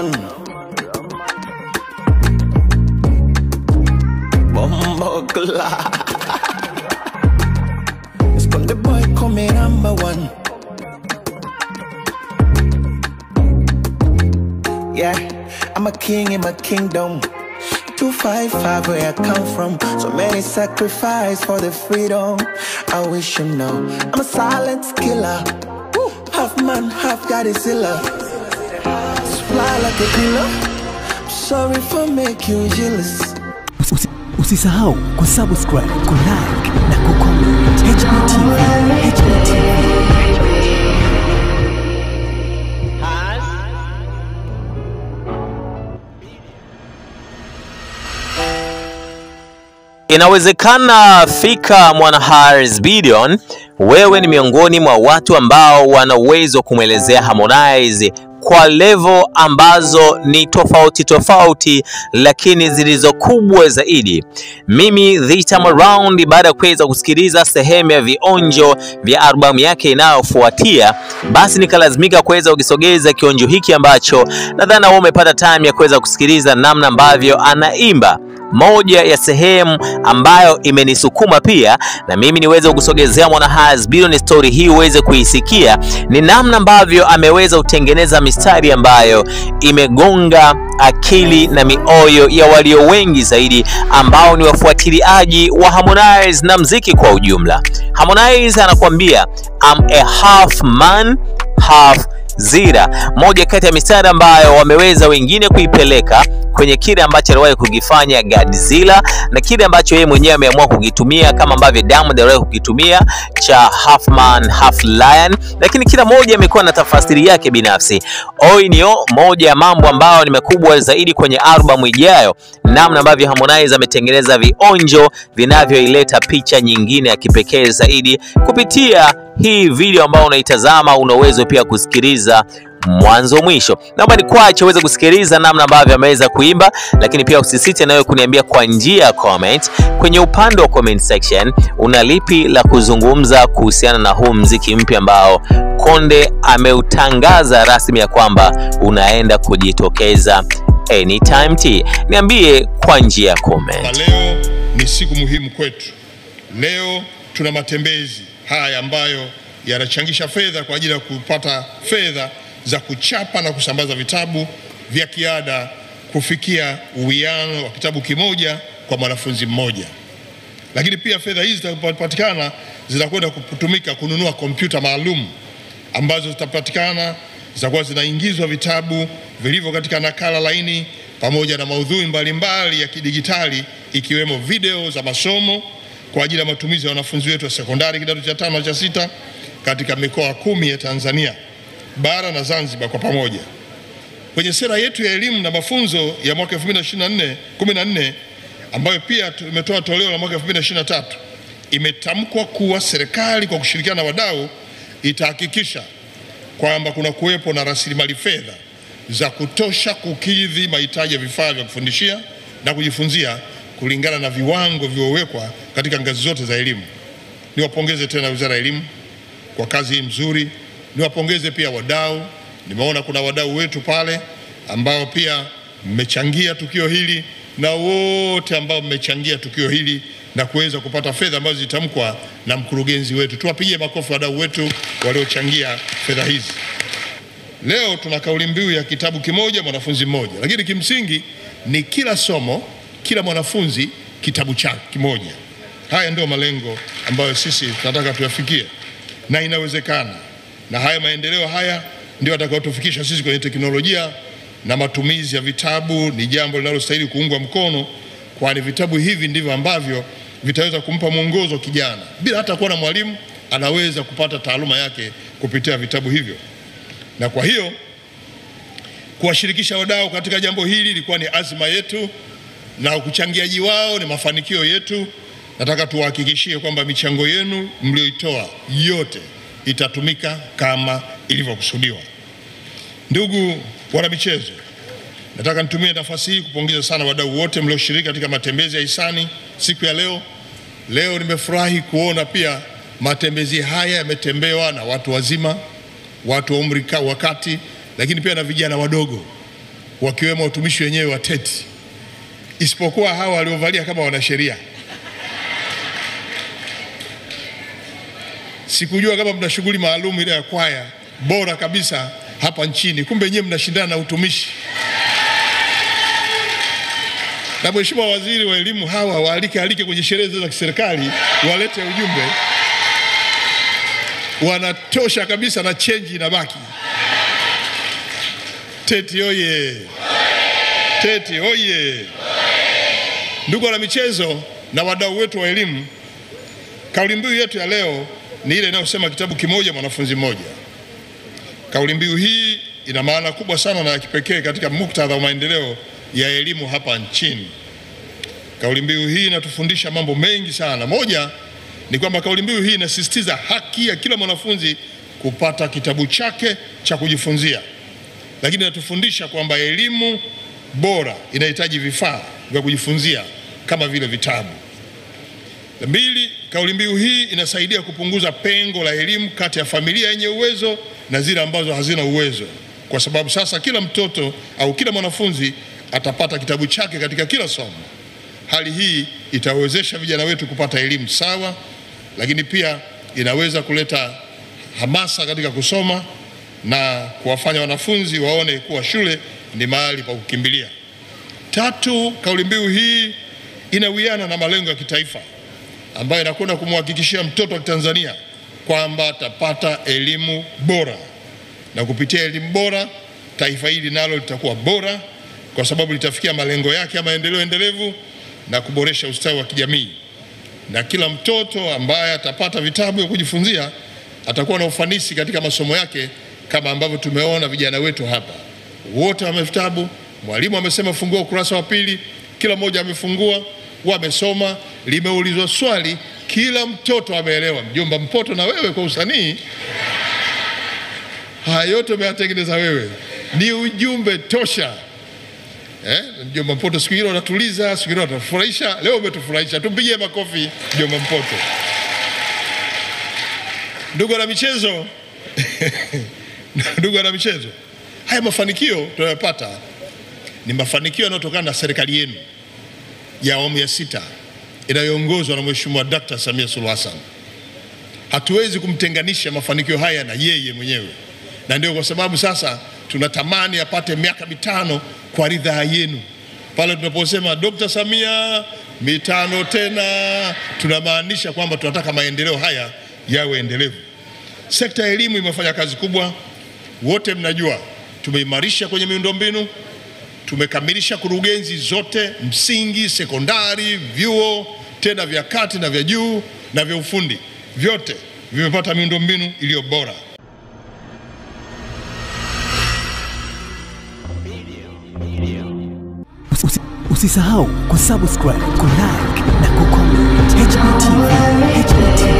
man. Bumbugler. It's called the boy coming number one. Yeah, I'm a king in my kingdom. 255 where I come from. So many sacrifice for the freedom. I wish you know I'm a silent killer. Half man, half Godzilla. Fly like a killer. Sorry for make you jealous. Usisahau kusubscribe, kulike na kucomment. HBTV. Inawezekana fika mwana Harris Billion, wewe ni miongoni mwa watu ambao wana uwezo kumwelezea Harmonize kwa level ambazo ni tofauti lakini zilizo kubwa zaidi. Mimi this time around, baada ya kuweza kusikiliza sehemu ya vionjo vya albamu yake inayofuatia, basi nikalazimika kuweza kukisogeza kionjo hiki ambacho nadhani wewe umepata time ya kuweza kusikiliza namna ambavyo anaimba. Moja ya sehemu ambayo imenisukuma pia na mimi niweze kusogezea mwana Harris Billion story hii uweze kuisikia ni namna ambavyo ameweza kutengeneza mistari ambayo imegonga akili na mioyo ya walio wengi zaidi ambao ni wafuatiliaji wa Harmonize na mziki kwa ujumla. Harmonize anakuambia I'm a half man, half Zira, moja kati ya mistari ambayo wameweza wengine kuipeleka kwenye kile ambacho aliwahi kukifanya Godzilla na kile ambacho yeye mwenyewe ameamua kukitumia kama ambavyo Diamond aliwahi kukitumia cha half man half lion, lakini kila moja imekuwa na tafasiri yake binafsi. Oinio, moja ya mambo ambayo ni makubwa zaidi kwenye album ijayo, namna ambavyo Harmonize ametengeneza vionjo vinavyoileta picha nyingine ya kipekee zaidi kupitia hii video ambayo unaitazama. Una uwezo pia kusikiliza mwanzo mwisho. Naomba nikuache uweze kusikiliza namna ambavyo ameweza kuimba, lakini pia usisite nawe kuniambia kwa njia ya comment kwenye upande wa comment section una lipi la kuzungumza kuhusiana na huu mziki mpya ambao Konde ameutangaza rasmi ya kwamba unaenda kujitokeza anytime T. Niambie kwa njia ya comment. Leo ni siku muhimu kwetu. Leo tuna matembezi haya ambayo yanachangisha fedha kwa ajili ya kupata fedha za kuchapa na kusambaza vitabu vya kiada kufikia uwiano wa kitabu kimoja kwa mwanafunzi mmoja. Lakini pia fedha hizi zitakapopatikana zitakwenda kutumika kununua kompyuta maalum ambazo zitapatikana, zitakuwa zinaingizwa vitabu vilivyo katika nakala laini pamoja na maudhui mbalimbali ya kidijitali ikiwemo video za masomo kwa ajili ya matumizi ya wanafunzi wetu wa sekondari kidato cha 5 na cha 6 katika mikoa 10 ya Tanzania bara na Zanzibar kwa pamoja. Kwenye sera yetu ya elimu na mafunzo ya mwaka 2014 ambayo pia tumetoa toleo la mwaka 2023, imetamkwa kuwa serikali kwa kushirikiana na wadau itahakikisha kwamba kuna kuwepo na rasilimali fedha za kutosha kukidhi mahitaji ya vifaa vya kufundishia na kujifunzia kulingana na viwango vilivyowekwa katika ngazi zote za elimu. Niwapongeze tena Wizara ya Elimu kwa kazi hii nzuri. Niwapongeze pia wadau. Nimeona kuna wadau wetu pale ambao pia mmechangia tukio hili na wote ambao mmechangia tukio hili na kuweza kupata fedha ambazo zitamkwa na mkurugenzi wetu. Tuwapigie makofi wadau wetu waliochangia fedha hizi. Leo tuna kauli mbiu ya kitabu kimoja mwanafunzi mmoja, lakini kimsingi ni kila somo, kila mwanafunzi kitabu chake kimoja. Haya ndio malengo ambayo sisi tunataka tuyafikie na inawezekana. Na haya maendeleo haya ndio atakayotufikisha sisi kwenye teknolojia na matumizi ya vitabu. Ni jambo linalostahili kuungwa mkono, kwani vitabu hivi ndivyo ambavyo vitaweza kumpa mwongozo kijana. Bila hata kuwa na mwalimu anaweza kupata taaluma yake kupitia vitabu hivyo. Na kwa hiyo kuwashirikisha wadau katika jambo hili ilikuwa ni azma yetu na ukuchangiaji wao ni mafanikio yetu. Nataka tuwahakikishie kwamba michango yenu mlioitoa yote itatumika kama ilivyokusudiwa. Ndugu wana michezo, nataka nitumie nafasi hii kupongeza sana wadau wote mlioshiriki katika matembezi ya hisani siku ya leo. Leo nimefurahi kuona pia matembezi haya yametembewa na watu wazima, watu wa umri wa kati, lakini pia na vijana wadogo. wakiwemo watumishi wenyewe wa TET, isipokuwa hawa waliovalia kama wanasheria. Sikujua kama mna shughuli maalum ile ya kwaya bora kabisa hapa nchini, kumbe nyewe mnashindana na utumishi. Na Mheshimiwa Waziri wa Elimu, hawa waalike kwenye sherehe za kiserikali, walete ujumbe, wanatosha kabisa na change inabaki. TET oye! TET oye! Ndugu wana michezo na wadau wetu wa elimu, kauli mbiu yetu ya leo ni ile inayosema kitabu kimoja mwanafunzi mmoja. Kauli mbiu hii ina maana kubwa sana na ya kipekee katika muktadha wa maendeleo ya elimu hapa nchini. Kauli mbiu hii inatufundisha mambo mengi sana. Moja ni kwamba kauli mbiu hii inasisitiza haki ya kila mwanafunzi kupata kitabu chake cha kujifunzia, lakini inatufundisha kwamba elimu bora inahitaji vifaa vya kujifunzia kama vile vitabu. Mbili, kauli mbiu hii inasaidia kupunguza pengo la elimu kati ya familia yenye uwezo na zile ambazo hazina uwezo, kwa sababu sasa kila mtoto au kila mwanafunzi atapata kitabu chake katika kila somo. Hali hii itawezesha vijana wetu kupata elimu sawa, lakini pia inaweza kuleta hamasa katika kusoma na kuwafanya wanafunzi waone kuwa shule ni mahali pa kukimbilia. Tatu, kauli mbiu hii inawiana na malengo ya kitaifa ambayo inakwenda kumhakikishia mtoto wa Tanzania kwamba atapata elimu bora, na kupitia elimu bora taifa hili nalo litakuwa bora, kwa sababu litafikia malengo yake ya maendeleo endelevu na kuboresha ustawi wa kijamii. Na kila mtoto ambaye atapata vitabu vya kujifunzia atakuwa na ufanisi katika masomo yake, kama ambavyo tumeona vijana wetu hapa wote wame vitabu. Mwalimu amesema fungua ukurasa wa pili, kila mmoja amefungua, wamesoma, limeulizwa swali, kila mtoto ameelewa. Mjomba Mpoto, na wewe kwa usanii haya yote umeyatengeneza wewe, ni ujumbe tosha. Mjomba Mpoto siku hilo anatuliza, siku hilo anatufurahisha, leo umetufurahisha. Tumpigie makofi Mjomba Mpoto. Ndugu wana michezo ndugu wana michezo, haya mafanikio tunayopata ni mafanikio yanayotokana na serikali yenu ya awamu ya 6 inayoongozwa na Mheshimiwa Dr. Samia Suluhu Hassan. Hatuwezi kumtenganisha mafanikio haya na yeye mwenyewe, na ndio kwa sababu sasa tunatamani apate miaka 5 kwa ridhaa yenu. Pale tunaposema Dr. Samia 5 tena, tunamaanisha kwamba tunataka maendeleo haya yawe endelevu. Sekta ya elimu imefanya kazi kubwa, wote mnajua. Tumeimarisha kwenye miundombinu, tumekamilisha kurugenzi zote, msingi, sekondari, vyuo tena vya kati na vya juu na vya ufundi, vyote vimepata miundombinu iliyo bora. Usisahau kusubscribe, kulike na kucomment. HB TV.